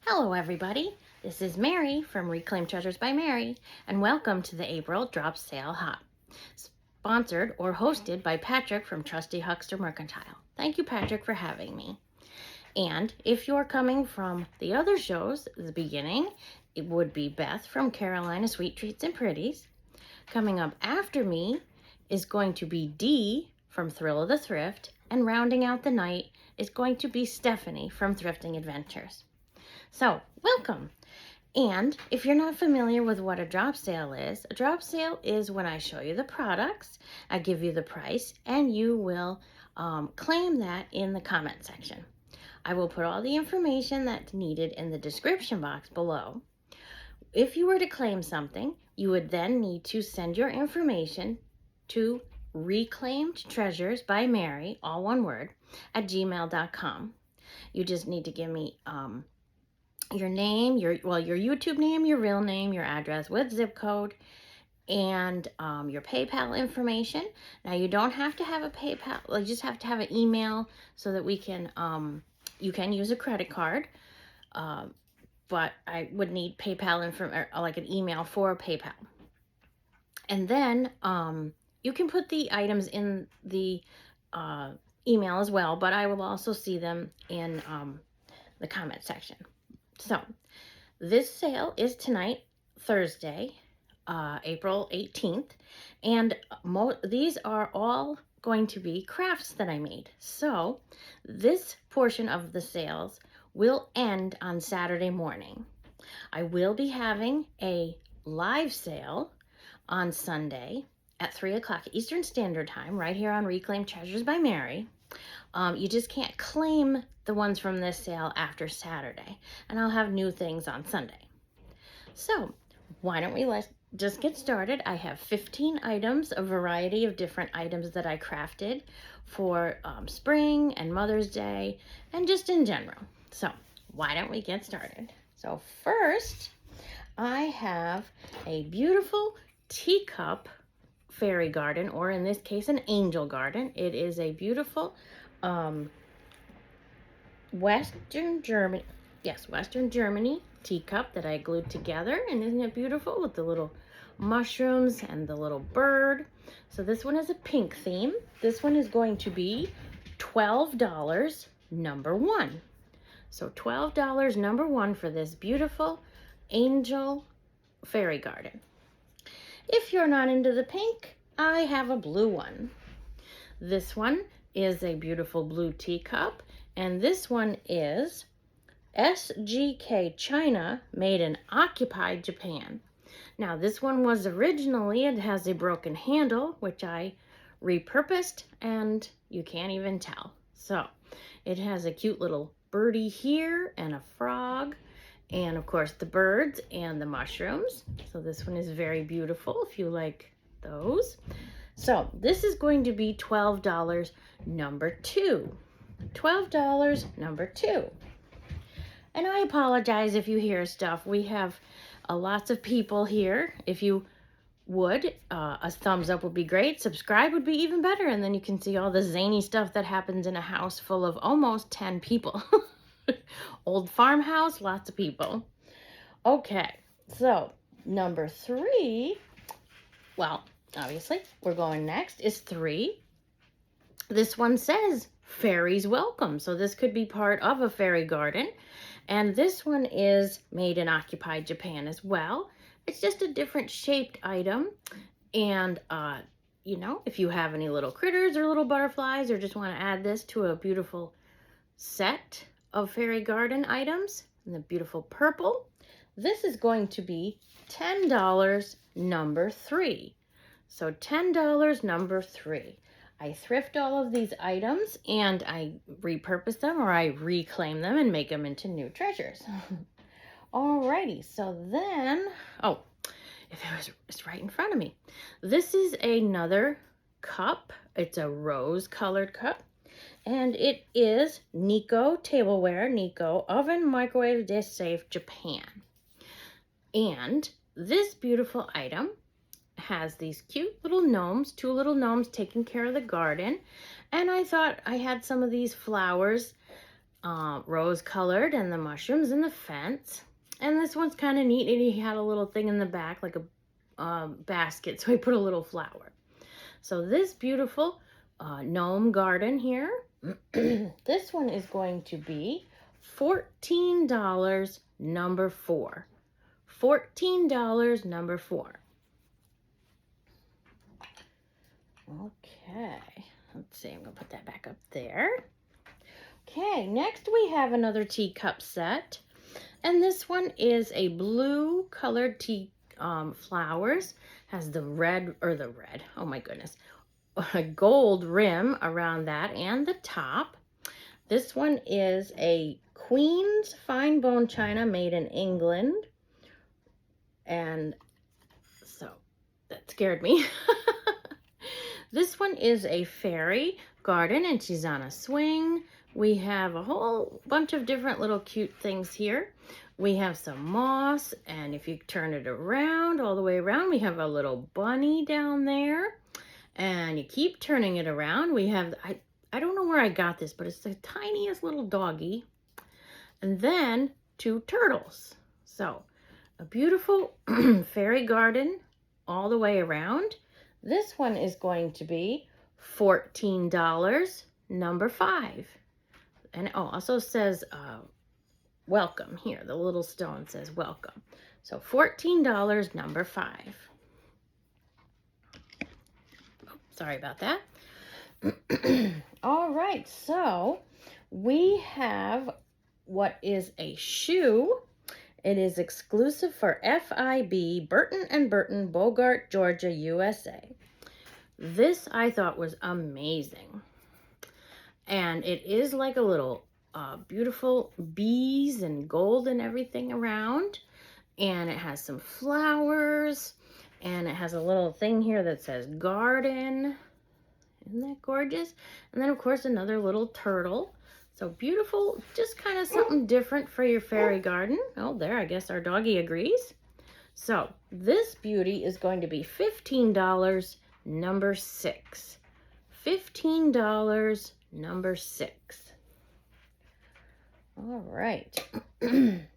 Hello everybody, this is Mary from Reclaimed Treasures by Mary, and welcome to the April Drop Sale Hop, sponsored or hosted by Patrick from Trusty Huckster Mercantile. Thank you, Patrick, for having me. And if you're coming from the other shows at the beginning, it would be Beth from Carolina Sweet Treats and Pretties. Coming up after me is going to be Dee from Thrill of the Thrift, and rounding out the night is going to be Stephanie from Thrifting Adventures. So, welcome. And if you're not familiar with what a drop sale is when I show you the products, I give you the price, and you will claim that in the comment section. I will put all the information that's needed in the description box below. If you were to claim something, you would then need to send your information to reclaimedtreasuresbymary, all one word, at gmail.com. You just need to give me your name, your YouTube name, your real name, your address with zip code, and your PayPal information. Now, you don't have to have a PayPal, you just have to have an email so that we can, you can use a credit card, but I would need PayPal information, like an email for PayPal. And then you can put the items in the email as well, but I will also see them in the comment section. So, this sale is tonight, Thursday, April 18th, and these are all going to be crafts that I made. So, this portion of the sales will end on Saturday morning. I will be having a live sale on Sunday at 3 o'clock Eastern Standard Time, right here on Reclaimed Treasures by Mary. You just can't claim the ones from this sale after Saturday, and I'll have new things on Sunday. So why don't we just get started. I have 15 items, a variety of different items that I crafted for spring and Mother's Day and just in general. So why don't we get started? So first, I have a beautiful teacup fairy garden, or in this case an angel garden. It is a beautiful Western Germany teacup that I glued together, and isn't it beautiful with the little mushrooms and the little bird? So this one is a pink theme. This one is going to be $12 number one. So $12 number one for this beautiful angel fairy garden. If you're not into the pink, I have a blue one. This one is a beautiful blue teacup, and this one is SGK China, made in occupied Japan. Now, this one was originally, it has a broken handle, which I repurposed, and you can't even tell. So it has a cute little birdie here and a frog, and of course the birds and the mushrooms. So this one is very beautiful if you like those. So this is going to be $12 number two. $12 number two. And I apologize if you hear stuff. We have lots of people here. If you would, a thumbs up would be great. Subscribe would be even better. And then you can see all the zany stuff that happens in a house full of almost 10 people. Old farmhouse, lots of people. Okay, so number three, well, obviously, we're going next, is 3. This one says, Fairies Welcome. So this could be part of a fairy garden. And this one is made in occupied Japan as well. It's just a different shaped item. And, you know, if you have any little critters or little butterflies or just want to add this to a beautiful set of fairy garden items in the beautiful purple, this is going to be $10 number 3. So $10 number 3. I thrift all of these items and I repurpose them, or I reclaim them and make them into new treasures. Alrighty, so then, oh, it's right in front of me. This is another cup. It's a rose-colored cup, and it is Nico Tableware, Nico Oven Microwave Dish Safe Japan. And this beautiful item has these cute little gnomes, 2 little gnomes taking care of the garden. And I thought I had some of these flowers rose colored, and the mushrooms and the fence. And this one's kind of neat. And he had a little thing in the back, like a basket, so he put a little flower. So this beautiful gnome garden here, this one is going to be $14, number 4. $14, number 4. Okay, let's see, I'm gonna put that back up there. Okay, next we have another teacup set, and this one is a blue colored flowers, has the red, oh my goodness, a gold rim around that and the top. This one is a Queen's fine bone china made in England, and so that scared me. This one is a fairy garden, and she's on a swing. We have a whole bunch of different little cute things here. We have some moss, and if you turn it around, all the way around, we have a little bunny down there. And you keep turning it around. We have, I don't know where I got this, but it's the tiniest little doggy. And then 2 turtles. So a beautiful fairy garden all the way around. This one is going to be $14, number 5. And it also says welcome here. The little stone says welcome. So $14, number 5. Oh, sorry about that. All right, so we have what is a shoe. It is exclusive for FIB, Burton and Burton, Bogart, Georgia, USA. This I thought was amazing. And it is like a little beautiful bees and gold and everything around. And it has some flowers. And it has a little thing here that says garden. Isn't that gorgeous? And then, of course, another little turtle. So beautiful, just kind of something different for your fairy garden. Oh, there, I guess our doggy agrees. So this beauty is going to be $15, number 6. $15, number 6. All right. Then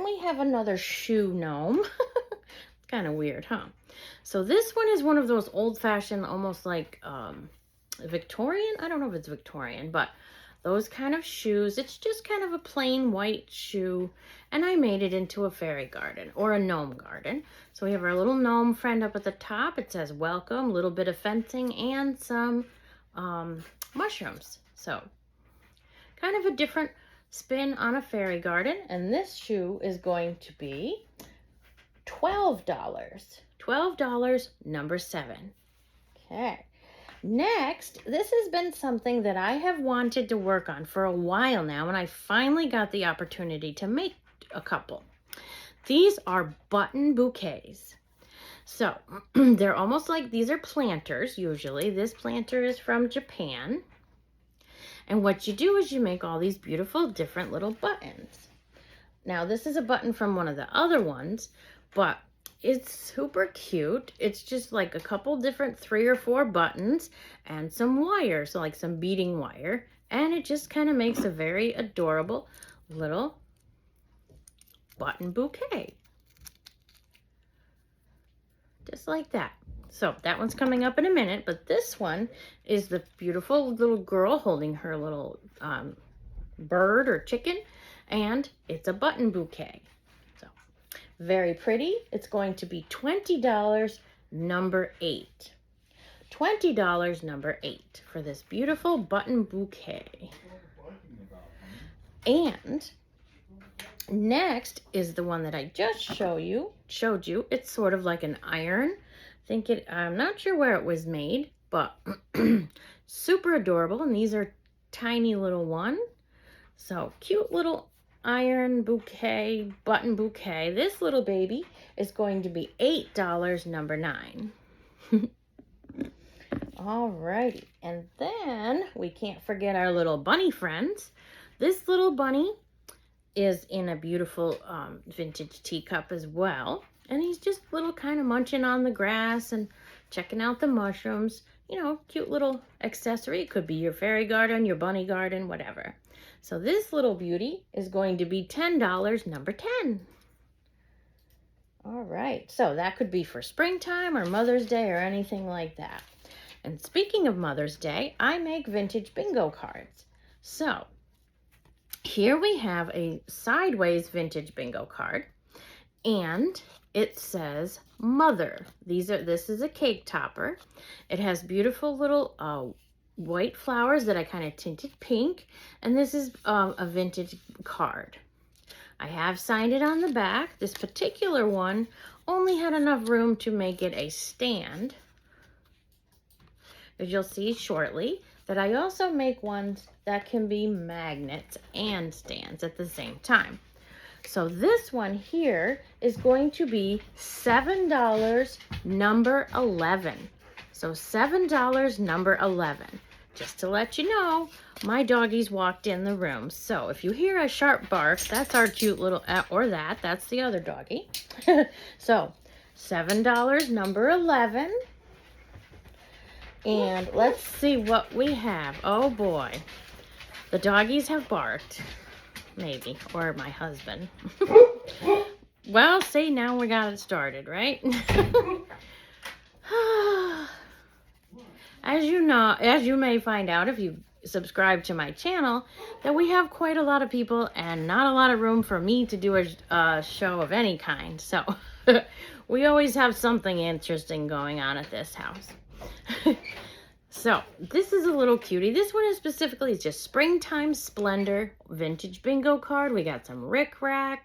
we have another shoe gnome. It's kind of weird, huh? So this one is one of those old-fashioned, almost like Victorian. I don't know if it's Victorian, but those kind of shoes. It's just kind of a plain white shoe, and I made it into a fairy garden or a gnome garden. So we have our little gnome friend up at the top. It says welcome, a little bit of fencing, and some mushrooms. So kind of a different spin on a fairy garden. And this shoe is going to be $12. $12, number 7. Okay. Next, this has been something that I have wanted to work on for a while now, and I finally got the opportunity to make a couple. These are button bouquets. So they're almost like, these are planters usually. This planter is from Japan. And what you do is you make all these beautiful different little buttons. Now this is a button from one of the other ones, but it's super cute. It's just like a couple different 3 or 4 buttons and some wire, so like some beading wire. And it just kind of makes a very adorable little button bouquet. Just like that. So that one's coming up in a minute, but this one is the beautiful little girl holding her little bird or chicken, and it's a button bouquet. So very pretty. It's going to be $20, number 8. $20, number 8 for this beautiful button bouquet. And next is the one that I just showed you. It's sort of like an iron. I'm not sure where it was made, but super adorable. And these are tiny little one. So cute little iron bouquet, button bouquet. This little baby is going to be $8, number 9. Alrighty, and then we can't forget our little bunny friends. This little bunny is in a beautiful vintage teacup as well. And he's just little kind of munching on the grass and checking out the mushrooms. You know, cute little accessory. It could be your fairy garden, your bunny garden, whatever. So this little beauty is going to be $10, number 10. All right, so that could be for springtime or Mother's Day or anything like that. And speaking of Mother's Day, I make vintage bingo cards. So here we have a sideways vintage bingo card, and it says Mother. This is a cake topper. It has beautiful little white flowers that I kind of tinted pink, and this is a vintage card. I have signed it on the back. This particular one only had enough room to make it a stand, as you'll see shortly, that I also make ones that can be magnets and stands at the same time. So this one here is going to be $7, number 11. So $7, number 11. Just to let you know, my doggies walked in the room. So if you hear a sharp bark, that's our cute little, or that's the other doggie. So $7, number 11. And let's see what we have. Oh boy, the doggies have barked, maybe, or my husband. Well, see, now we got it started, right? As you know, as you may find out if you subscribe to my channel, that we have quite a lot of people and not a lot of room for me to do a show of any kind. So we always have something interesting going on at this house. So this is a little cutie. This one is specifically just Springtime Splendor vintage bingo card. We got some rickrack,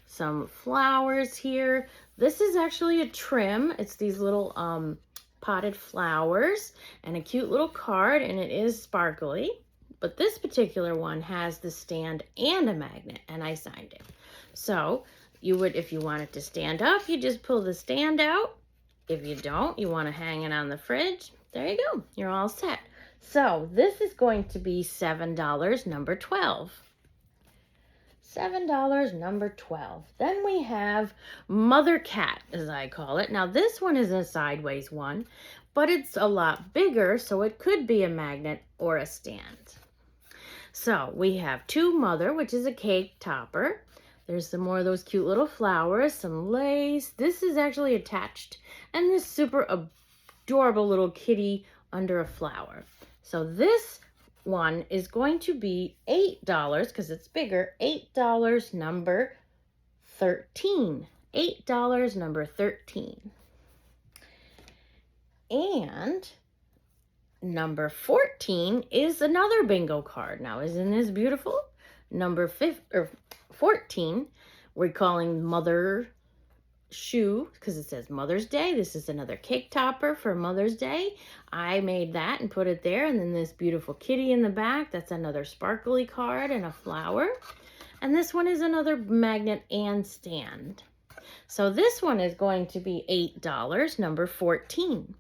some flowers here. This is actually a trim. It's these little potted flowers and a cute little card, and it is sparkly. But this particular one has the stand and a magnet, and I signed it. So you would, if you want it to stand up, you just pull the stand out. If you don't, you want to hang it on the fridge, there you go. You're all set. So this is going to be $7, number 12. $7, number 12. Then we have Mother Cat, as I call it. Now this one is a sideways one, but it's a lot bigger, so it could be a magnet or a stand. So we have two Mother, which is a cake topper. There's some more of those cute little flowers, some lace. This is actually attached, and this super adorable little kitty under a flower. So this one is going to be $8 because it's bigger. $8, number 13. $8, number 13. And number 14 is another bingo card. Now, isn't this beautiful? Number 14, we're calling Mother Shoe because it says Mother's Day. This is another cake topper for Mother's Day. I made that and put it there. And then this beautiful kitty in the back. That's another sparkly card and a flower. And this one is another magnet and stand. So this one is going to be $8, number 14.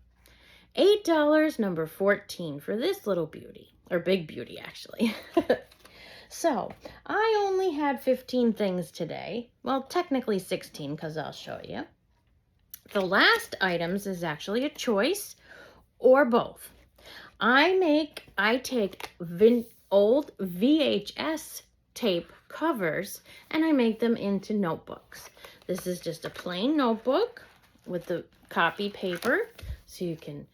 $8, number 14 for this little beauty, or big beauty actually. So, I only had 15 things today. Well, technically 16 because I'll show you. The last items is actually a choice or both. I take old VHS tape covers and I make them into notebooks. This is just a plain notebook with the copy paper so you can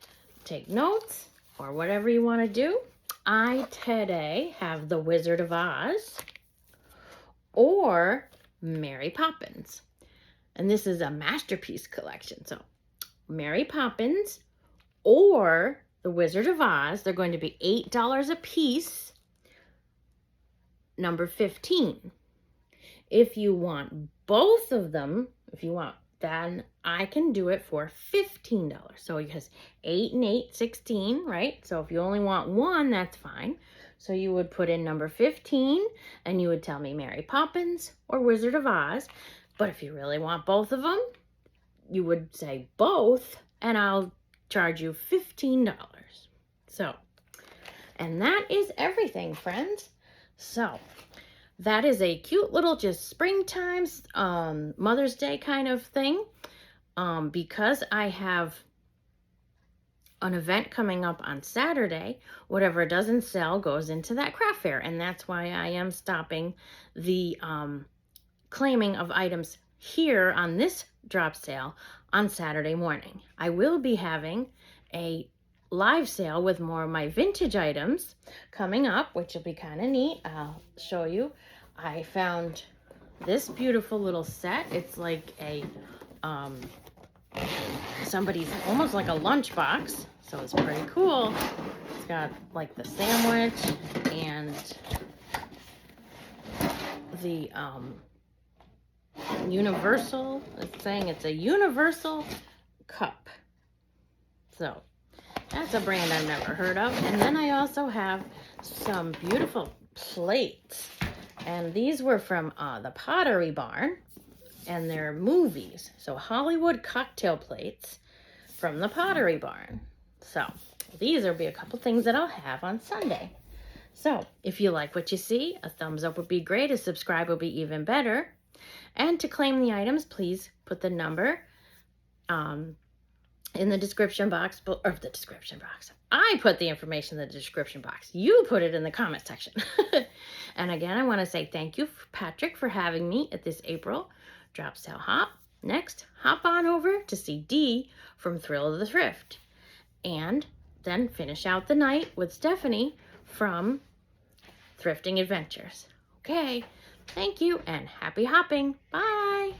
take notes or whatever you want to do. I today have The Wizard of Oz or Mary Poppins. And this is a masterpiece collection. So Mary Poppins or The Wizard of Oz, they're going to be $8 a piece, number 15. If you want both of them, then I can do it for $15. So because 8 and 8, 16, right? So if you only want one, that's fine. So you would put in number 15 and you would tell me Mary Poppins or Wizard of Oz. But if you really want both of them, you would say both and I'll charge you $15. So, and that is everything, friends. So that is a cute little just springtime, Mother's Day kind of thing. Because I have an event coming up on Saturday. Whatever doesn't sell goes into that craft fair, and that's why I am stopping the claiming of items here on this drop sale on Saturday morning. I will be having a live sale with more of my vintage items coming up, which will be kind of neat. I'll show you. I found this beautiful little set. It's like a somebody's, almost like a lunchbox, so it's pretty cool. It's got like the sandwich and the universal, it's saying it's a universal cup. So that's a brand I've never heard of. And then I also have some beautiful plates, and these were from the Pottery Barn, and they're movies. So Hollywood cocktail plates from the Pottery Barn. So these will be a couple things that I'll have on Sunday. So if you like what you see, a thumbs up would be great. A subscribe would be even better. And to claim the items, please put the number in the description box, or the description box. I put the information in the description box. You put it in the comment section. And again, I want to say thank you, Patrick, for having me at this April drop sale hop. Next, hop on over to see Dee from Thrill of the Thrift. And then finish out the night with Stephanie from Thrifting Adventures. Okay, thank you and happy hopping. Bye.